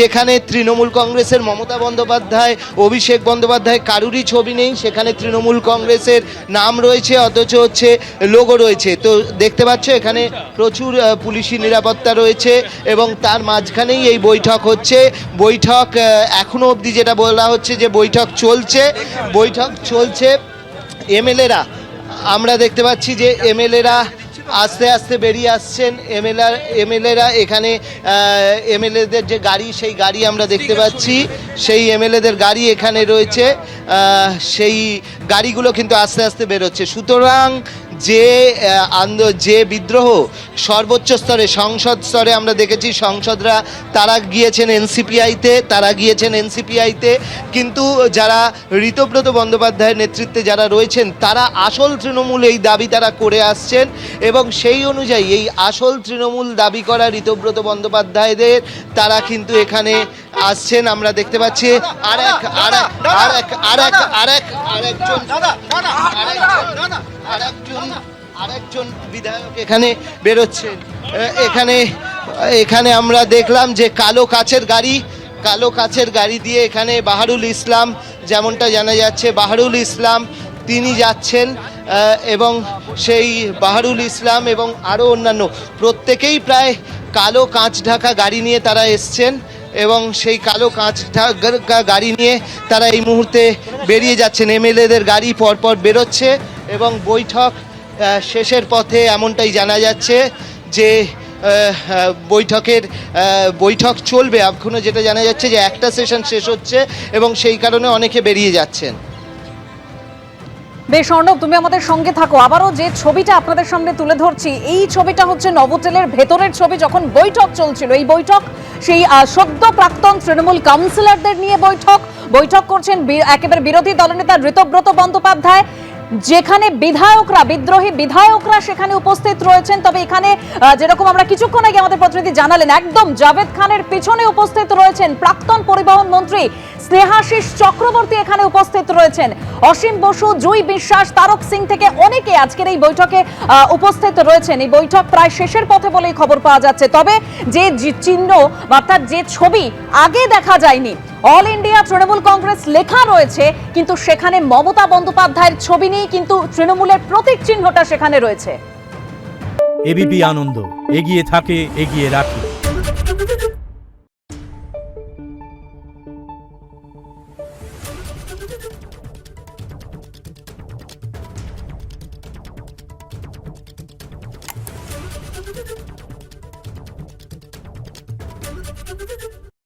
যেখানে তৃণমূল কংগ্রেসের মমতা বন্দ্যোপাধ্যায়, অভিষেক বন্দ্যোপাধ্যায় কারুরই ছবি নেই, সেখানে তৃণমূল কংগ্রেসের নাম রয়েছে, অথচ হচ্ছে লোগো রয়েছে। তো দেখতে পাচ্ছ এখানে প্রচুর পুলিশি নিরাপত্তা রয়েছে এবং তার মাঝখানেই এই বৈঠক হচ্ছে। বৈঠক এখনো অবধি যেটা বলা হচ্ছে যে বৈঠক চলছে। এমএলএরা, আমরা দেখতে পাচ্ছি যে এমএলএরা আস্তে আস্তে বেরিয়ে আসছেন। এমএলএরা এখানে এমএলএদের যে গাড়ি, সেই গাড়ি আমরা দেখতে পাচ্ছি, সেই এমএলএদের গাড়ি এখানে রয়েছে, সেই গাড়িগুলো কিন্তু আস্তে আস্তে বেরোচ্ছে। সুতরাং যে বিদ্রোহ সর্বোচ্চ স্তরে, সংসদ স্তরে আমরা দেখেছি, সংসদরা তারা গিয়েছেন এনসিপিআইতে, কিন্তু যারা ঋতব্রত বন্দ্যোপাধ্যায়ের নেতৃত্বে যারা রয়েছেন তারা আসল তৃণমূল এই দাবি তারা করে আসছেন এবং সেই অনুযায়ী এই আসল তৃণমূল দাবি করা ঋতব্রত বন্দ্যোপাধ্যায়দের তারা কিন্তু এখানে আসছেন। আমরা দেখতে পাচ্ছি আরেকজন বিধায়ক এখানে বেরোচ্ছেন। এখানে আমরা দেখলাম যে কালো কাচের গাড়ি দিয়ে এখানে বাহারুল ইসলাম, যেমনটা জানা যাচ্ছে বাহারুল ইসলাম তিনি যাচ্ছেন এবং সেই বাহারুল ইসলাম এবং আরও অন্যান্য প্রত্যেকেই প্রায় কালো কাঁচ ঢাকা গাড়ি নিয়ে তারা এসছেন এবং সেই কালো কাঁচ ঢাকা গাড়ি নিয়ে তারা এই মুহূর্তে বেরিয়ে যাচ্ছেন। এমএলএদের গাড়ি পরপর বেরোচ্ছে এবং বৈঠক শেষের পথে, এমনটাই জানা যাচ্ছে যে বৈঠক চলবে এখনো। যেটা জানা যাচ্ছে যে একটা সেশন শেষ হচ্ছে এবং সেই কারণে অনেকে বেরিয়ে যাচ্ছেন। বেশ অর্ণব, তুমি আমাদের সঙ্গে থাকো। আবারও যে ছবিটা আপনাদের সামনে তুলে ধরছি, এই ছবিটা হচ্ছে নভোটেলের ভেতরের ছবি যখন বৈঠক চলছিল। এই বৈঠক সেই সদ্য প্রাক্তন তৃণমূল কাউন্সিলরদের নিয়ে বৈঠক করছেন একেবারে বিরোধী দলনেতা ঋতব্রত বন্দ্যোপাধ্যায়, যেখানে বিদ্রোহী বিধায়করা সেখানে উপস্থিত রয়েছেন। তবে এখানে যেরকম আমরা কিছুক্ষণ আগে আমাদের প্রতিনিধি জানালেন, একদম জাভেদ খানের পিছনে উপস্থিত রয়েছেন প্রাক্তন পরিবহন মন্ত্রী স্নেহাশিস চক্রবর্তী, এখানে উপস্থিত রয়েছেন অসীম বসু, জুই বিশ্বাস, তারক সিং থেকে অনেকে আজকের এই বৈঠকে উপস্থিত রয়েছেন। এই বৈঠক প্রায় শেষের পথে বলেই খবর পাওয়া যাচ্ছে। তবে যে চিহ্ন অর্থাৎ যে ছবি আগে দেখা যায়নি, অল ইন্ডিয়া তৃণমূল কংগ্রেস লেখা রয়েছে, কিন্তু সেখানে মমতা বন্দ্যোপাধ্যায়ের ছবি নেই, কিন্তু তৃণমূলের প্রতীক চিহ্নটা সেখানে রয়েছে। এবিপি আনন্দ, এগিয়ে থাকে, এগিয়ে রাখে।